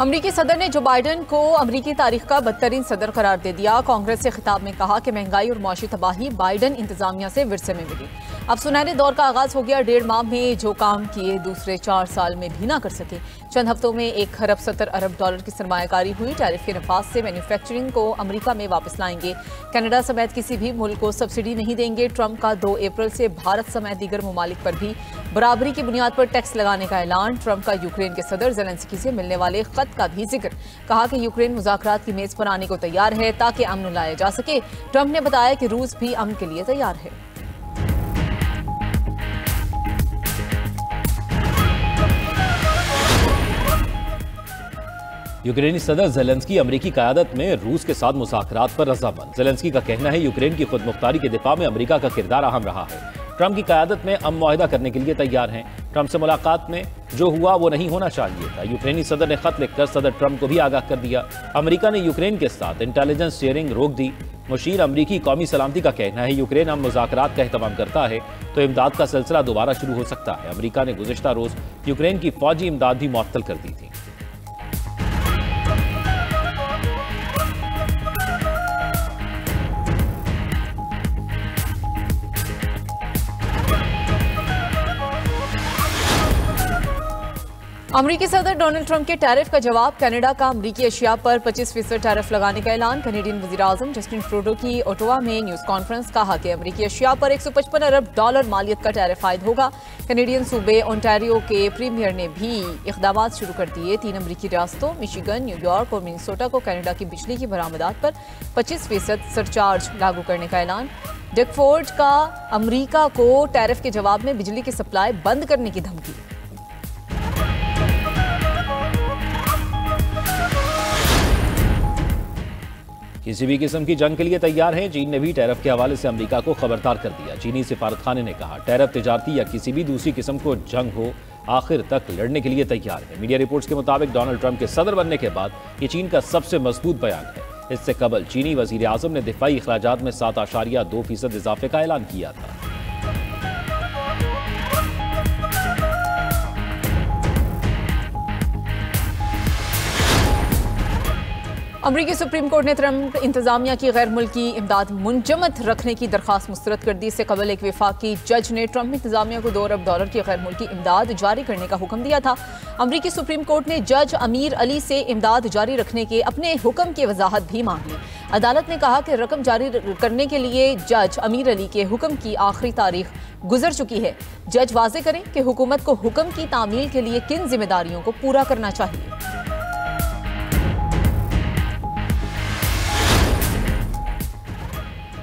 अमरीकी सदर ने जो बाइडन को अमरीकी तारीख का बदतरीन सदर करार दे दिया। कांग्रेस से खिताब में कहा कि महंगाई और मौशी तबाही बाइडन इंतजामिया से विरसे में मिली। अब सुनहरे दौर का आगाज हो गया। 1.5 माह में जो काम किए दूसरे 4 साल में भी ना कर सके। चंद हफ्तों में 1 खरब 70 अरब डॉलर की सरमायाकारी हुई। टैरिफ के नफाज से मैन्युफैक्चरिंग को अमरीका में वापस लाएंगे। कनाडा समेत किसी भी मुल्क को सब्सिडी नहीं देंगे। ट्रंप का 2 अप्रैल से भारत समेत दीगर ममालिक पर भी बराबरी की बुनियाद पर टैक्स लगाने का ऐलान। ट्रंप का यूक्रेन के सदर ज़ेलेंस्की से मिलने वाले खत का भी जिक्र। कहा कि यूक्रेन मुज़ाकरात की मेज पर आने को तैयार है ताकि अमन लाया जा सके। ट्रंप ने बताया कि रूस भी अमन के लिए तैयार है। यूक्रेनी सदर ज़ेलेंस्की अमरीकी क़यादत में रूस के साथ मुज़ाकरात पर रज़ामंद। ज़ेलेंस्की का कहना है यूक्रेन की खुदमुख्तारी के दिफा में अमरीका का किरदार अहम रहा है। ट्रंप की क़यादत में अमन मुआहिदा करने के लिए तैयार हैं। ट्रंप से मुलाकात में जो हुआ वो नहीं होना चाहिए था। यूक्रेनी सदर ने खत लिखकर सदर ट्रंप को भी आगाह कर दिया। अमरीका ने यूक्रेन के साथ इंटेलिजेंस शेयरिंग रोक दी। मुशीर अमरीकी कौमी सलामती का कहना है यूक्रेन अब मुज़ाकरात का एहतमाम करता है तो इमदाद का सिलसिला दोबारा शुरू हो सकता है। अमरीका ने गुज़िश्ता रोज़ यूक्रेन की फौजी इमदाद भी मुअत्तल कर दी थी। अमरीकी सदर डोनाल्ड ट्रंप के टैरिफ का जवाब। कनाडा का अमरीकी अशिया पर 25% टैरिफ लगाने का ऐलान। कनेडियन वज़ीर-ए-आज़म जस्टिन ट्रूडो की ओटावा में न्यूज़ कॉन्फ्रेंस। कहा कि अमरीकी अशिया पर 155 अरब डॉलर मालियत का टैरिफ आयद होगा। कनेडियन सूबे ओंटारियो के प्रीमियर ने भी इक़दाम शुरू कर दिए। 3 अमरीकी रियासतों मिशिगन, न्यूयॉर्क और मिनेसोटा को कनाडा की बिजली की बरामदात पर 25% सरचार्ज लागू करने का ऐलान। डिकफोर्ड का अमरीका को टैरिफ के जवाब में बिजली की सप्लाई बंद करने की धमकी। किसी भी किस्म की जंग के लिए तैयार हैं। चीन ने भी टैरिफ के हवाले से अमेरिका को खबरदार कर दिया। चीनी सिफारतखाने ने कहा टैरिफ तिजारती या किसी भी दूसरी किस्म को जंग हो आखिर तक लड़ने के लिए तैयार है। मीडिया रिपोर्ट्स के मुताबिक डोनाल्ड ट्रंप के सदर बनने के बाद ये चीन का सबसे मजबूत बयान है। इससे कबल चीनी वजीर आजम ने दिफाई अखराजात में 7.2% इजाफे का ऐलान किया था। अमरीकी सुप्रीम कोर्ट ने ट्रंप इंतजामिया की गैर मुल्की इमदाद मुंजमद रखने की दरखास्त मुस्तरद कर दी। इससे कबल एक वफाकी जज ने ट्रंप इंतजामिया को 2 अरब डॉलर की गैर मुल्की इमदाद जारी करने का हुक्म दिया था। अमरीकी सुप्रीम कोर्ट ने जज अमीर अली से इमदाद जारी रखने के अपने हुक्म की वजाहत भी मांग ली। अदालत ने कहा कि रकम जारी करने के लिए जज अमीर अली के हुक्म की आखिरी तारीख गुजर चुकी है। जज वाज़े करें कि हुकूमत को हुक्म की तामील के लिए किन जिम्मेदारियों को पूरा करना चाहिए।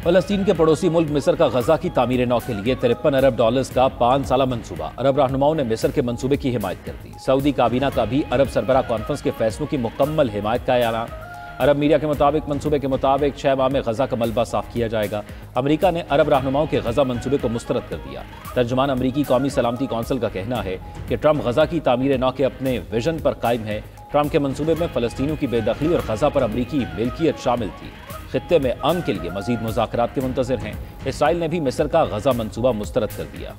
फलस्तीन के पड़ोसी मुल्क मिस्र का गजा की तामीर नौ के लिए 53 अरब डॉलर्स का 5 साला मंसूबा। अरब रहनुमाओं ने मिस्र के मंसूबे की हिमायत कर दी। सऊदी काबीना का भी अरब सरबरा कॉन्फ्रेंस के फैसलों की मुकम्मल हिमायत का ऐलान। अरब मीडिया के मुताबिक मंसूबे के मुताबिक 6 माह में गजा का मलबा साफ किया जाएगा। अमरीका ने अरब रहनुमाओं के गजा मंसूबे को मुस्तरद कर दिया। तर्जुमान अमरीकी कौमी सलामती कौंसिल का कहना है कि ट्रंप गजा की तामीर नौ के अपने विजन पर कायम है। ट्रंप के मंसूबे में फलस्तीनियों की बेदखली और गजा पर अमरीकी मिल्कियत शामिल थी। खित्ते में अमन के लिए मजीद मुज़ाकरात के मुंतज़िर हैं। इसराइल ने भी मिस्र का गजा मंसूबा मुस्तरद कर दिया।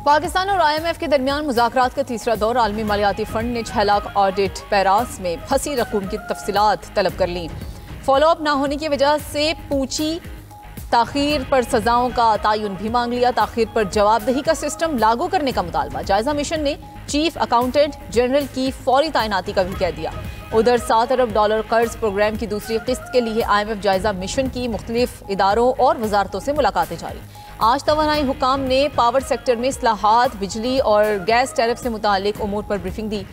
पाकिस्तान और IMF के दरमियान मुज़ाकरात का तीसरा दौर। आलमी मालियाती फंड ने 6 लाख ऑडिट पैरास में फंसी रकूम की तफसीलात तलब कर ली। फॉलोअप ना होने की वजह से पूछी ताखीर पर सजाओं का तयन भी मांग लिया। ताखीर पर जवाबदही का सिस्टम लागू करने का मुतालबा। जायजा मिशन ने चीफ अकाउंटेंट जनरल की फौरी तैनाती का भी कह दिया। उधर 7 अरब डॉलर कर्ज प्रोग्राम की दूसरी किस्त के लिए IMF जायजा मिशन की मुख्तलिफ इदारों और वजारतों से मुलाकातें जारी। आज तवानाई हुकाम ने पावर सेक्टर में इस्लाहात, बिजली और गैस टैरिफ से मुतालिक उमूर पर ब्रीफिंग दी।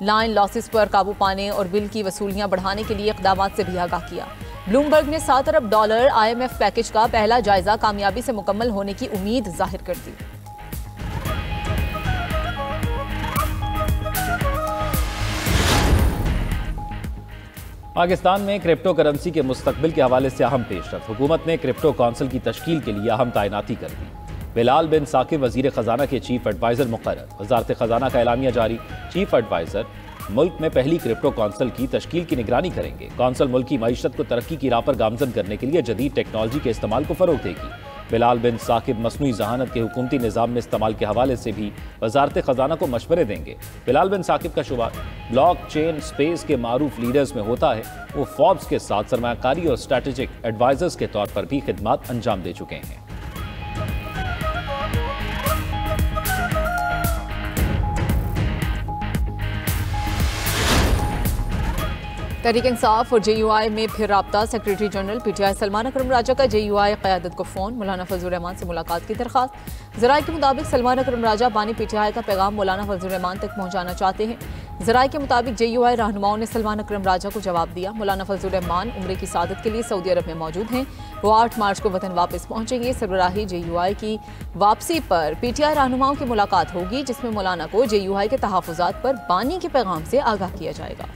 लाइन लॉसेस पर काबू पाने और बिल की वसूलियां बढ़ाने के लिए इक़दाम से भी आगाह किया। ब्लूमबर्ग ने 7 अरब डॉलर IMF पैकेज का पहला जायजा कामयाबी से मुकम्मल होने की उम्मीद जाहिर कर दी। पाकिस्तान में क्रिप्टो करेंसी के मुस्तकबिल के हवाले से अहम पेशरफ। हुकूमत ने क्रिप्टो काउंसिल की तश्कील के लिए अहम तैनाती कर दी। बिलाल बिन साकिब वजीर खजाना के चीफ एडवाइजर मुकर्रर। वजारत खजाना का एलामिया जारी। चीफ एडवाइजर मुल्क में पहली क्रिप्टो काउंसिल की तश्कील की निगरानी करेंगे। काउंसिल मुल्क की मईशत को तरक्की की राह पर गामजन करने के लिए जदीद टेक्नोलॉजी के इस्तेमाल को फरोग देगी। बिलाल बिन साकिब मसनूई जहानत के हुकूमती निज़ाम में इस्तेमाल के हवाले से भी वजारत खजाना को मशवरे देंगे। बिलाल बिन साकिब का शुमार ब्लॉक चेन स्पेस के मारूफ लीडर्स में होता है। वो फोर्ब्स के साथ सरमायाकारी और स्ट्रैटेजिक एडवाइजर्स के तौर पर भी खिदमात अंजाम दे चुके हैं। तहरीक इंसाफ और JUI में फिर राब्ता। सेक्रेटरी जनरल PTI सलमान अकरम राजा का JUI क़यादत को फ़ोन। मौलाना फजलुर रहमान से मुलाकात की दरख्वास्त। ज़राए के मुताबिक सलमान अकरम राजा बानी PTI का पैगाम मौलाना फजलुर रहमान तक पहुँचाना चाहते हैं। ज़राए के मुताबिक JUI रहनुमाओं ने सलमान अकरम राजा को जवाब दिया। मौलाना फजलुर रहमान उम्रे की सादत के लिए सऊदी अरब में मौजूद हैं। वो 8 मार्च को वतन वापस पहुँचेंगे। सरबराही JUI की वापसी पर PTI रहनुमाओं की मुलाकात होगी, जिसमें मौलाना को JUI के तहफ़्फ़ुज़ात पर बानी के पैगाम से आगाह किया जाएगा।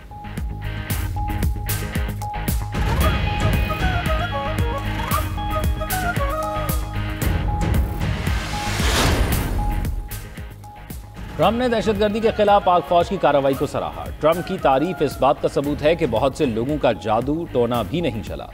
ट्रंप ने दहशतगर्दी के खिलाफ पाक फौज की कार्रवाई को सराहा। ट्रंप की तारीफ इस बात का सबूत है कि बहुत से लोगों का जादू टोना भी नहीं चला।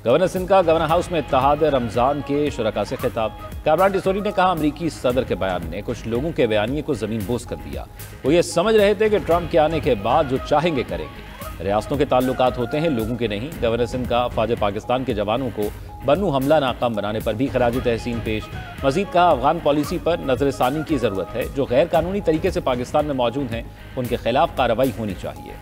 गवर्नर सिंध का गवर्नर हाउस में इत्तेहाद रमजान के शुरका से खिताब। कैमरान टिसोरी ने कहा, अमरीकी सदर के बयान ने कुछ लोगों के बयानिए को जमीन बोस कर दिया। वो ये समझ रहे थे कि ट्रंप के आने के बाद जो चाहेंगे करेंगे। रियासतों के ताल्लुकात होते हैं, लोगों के नहीं। गवर्नर सिंध का अफवाज पाकिस्तान के जवानों को बन्नू हमला नाकाम बनाने पर भी खराज तहसीन पेश। मजीद कहा, अफगान पॉलिसी पर नजरसानी की जरूरत है। जो गैर कानूनी तरीके से पाकिस्तान में मौजूद हैं, उनके खिलाफ कार्रवाई होनी चाहिए।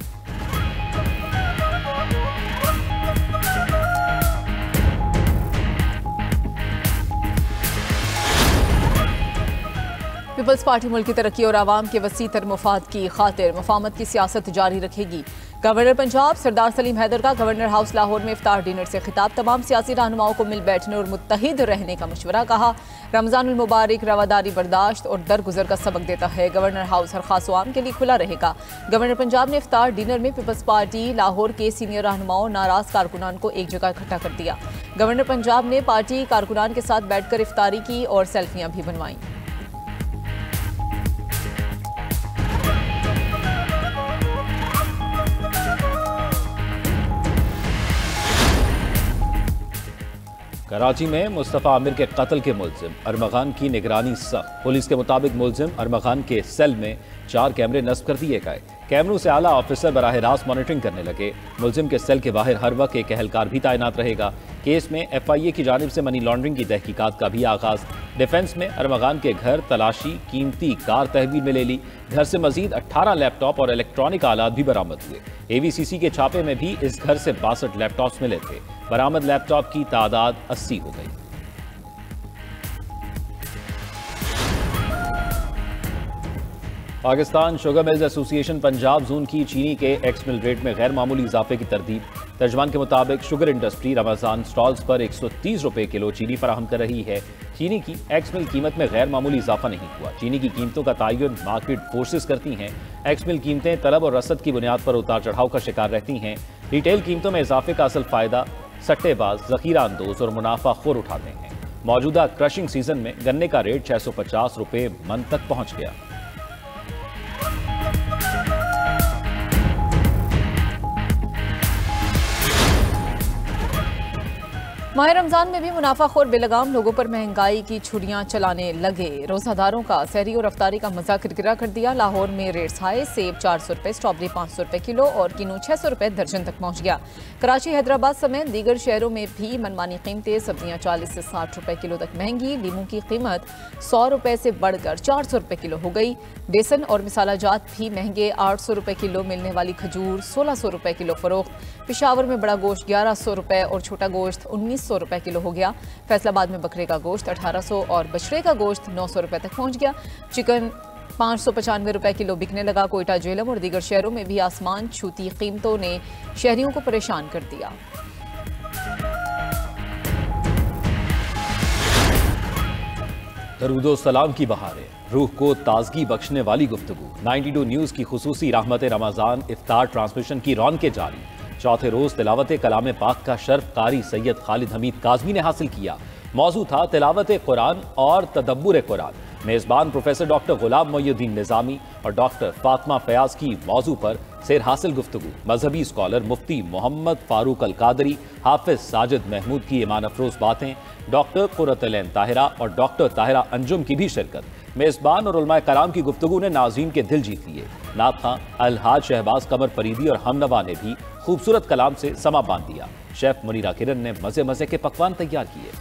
पीपल्स पार्टी मुल्क की तरक्की और आवाम के वसी तर मुफाद की खातिर मुफाहमत की सियासत जारी रखेगी। गवर्नर पंजाब सरदार सलीम हैदर का गवर्नर हाउस लाहौर में इफ्तार डिनर से खिताब। तमाम सियासी रहनुमाओं को मिल बैठने और मुत्तहिद रहने का मशवरा। कहा, रमजानुल मुबारक रवादारी बर्दाश्त और दरगुजर का सबक देता है। गवर्नर हाउस हर खास आवाम के लिए खुला रहेगा। गवर्नर पंजाब ने इफ्तार डिनर में पीपल्स पार्टी लाहौर के सीनियर रहनुमाओं नाराज कारकुनान को एक जगह इकट्ठा कर दिया। गवर्नर पंजाब ने पार्टी कारकुनान के साथ बैठकर इफ्तारी की और सेल्फियां भी बनवाई। कराची में मुस्तफ़ा आमिर के कत्ल के मुलजिम अरमगान की निगरानी सख्त। पुलिस के मुताबिक मुलजिम अरमगान के सेल में 4 कैमरे नस्ब कर दिए गए। कैमरों से आला ऑफिसर बराह रास्त मॉनिटरिंग करने लगे। मुलजिम के सेल के बाहर हर वक्त एक एहलकार भी तैनात रहेगा। केस में FIA की जानिब से मनी लॉन्ड्रिंग की तहकीकात का भी आगाज। डिफेंस में अरमगान के घर तलाशी, कीमती कार तहवील में ले ली। घर से मजीद 18 लैपटॉप और इलेक्ट्रॉनिक आलात भी बरामद हुए। AVCC के छापे में भी इस घर से 62 लैपटॉप्स मिले थे। बरामद लैपटॉप की तादाद 80 हो गई। Pakistan sugar mills association Punjab zone की चीनी के एक्स मिल रेट में गैर मामूली इजाफे की तरदीद। तर्जमान के मुताबिक शुगर इंडस्ट्री रमजान स्टॉल्स पर 130 रुपए किलो चीनी फराहम कर रही है। चीनी की एक्स मिल कीमत में गैर मामूली इजाफा नहीं हुआ। चीनी की कीमतों का तयन मार्केट फोर्सेस करती हैं। एक्स मिल कीमतें तलब और रसद की बुनियाद पर उतार चढ़ाव का शिकार रहती हैं। रिटेल कीमतों में इजाफे का असल फायदा सट्टेबाज, जखीरा अंदोज और मुनाफा खोर उठाते हैं। मौजूदा क्रशिंग सीजन में गन्ने का रेट 650 रुपए मन तक पहुंच गया। माह रमजान में भी मुनाफाखोर बेलगाम लोगों पर महंगाई की छुरियां चलाने लगे। रोजादारों का सहरी और अफ्तारी का मजा किरकिरा कर दिया। लाहौर में रेट्स हाई। सेब 400 रुपए, स्ट्रॉबेरी 500 रुपए किलो और किनू 600 रुपए दर्जन तक पहुंच गया। कराची, हैदराबाद समेत दीगर शहरों में भी मनमानी कीमतें। सब्जियां 40 से 60 रुपए किलो तक महंगी। लीमू की कीमत 100 रुपए से बढ़कर 400 रुपए किलो हो गई। बेसन और मिसाला जात भी महंगे। 800 रुपए किलो मिलने वाली खजूर 1600 रुपए किलो फरोख्त। पिशावर में बड़ा गोश्त 1100 रुपए और छोटा गोश्त 1900 रुपए किलो हो गया। फैसलाबाद में बकरे का गोश्त 1800 और बछड़े का गोश्त 900 रुपए तक पहुंच गया। चिकन 595 रुपए किलो बिकने लगा। कोयटा, झेलम और दीगर शहरों में भी आसमान छूती कीमतों ने शहरियों को परेशान कर दिया। दरूदो सलाम की बहारें, रूह को ताजगी बख्शने वाली गुफ्तगू। 92 न्यूज की खुसूसी रहमत रमजान इफ्तार ट्रांसमिशन की रौनकें जारी। चौथे रोज तिलावत कलाम पाक का शर्फ कारी सैयद खालिद हमीद काज़मी ने हासिल किया। मौजू था तिलावत कुरान और तदब्बुर कुरान। मेजबान प्रोफेसर डॉक्टर गुलाम मोइनुद्दीन निजामी और डॉक्टर फातिमा फयाज की मौजू पर सेर हासिल गुफ्तगू। मजहबी स्कॉलर मुफ्ती मोहम्मद फारूक अल कादरी, हाफिज साजिद महमूद की ईमान अफरोज बातें, डॉक्टर कुर्रतुल ऐन ताहिरा और डॉक्टर ताहिरा अंजुम की भी शिरकत। मेजबान और उलमाए कराम की गुफ्तगू ने नाज़रीन के दिल जीत लिए। नात खां अलहाज शहबाज कमर फरीदी और हमनवा ने भी खूबसूरत कलाम से समा बांध दिया। शेफ मुनीरा किरण ने मजे मजे के पकवान तैयार किए।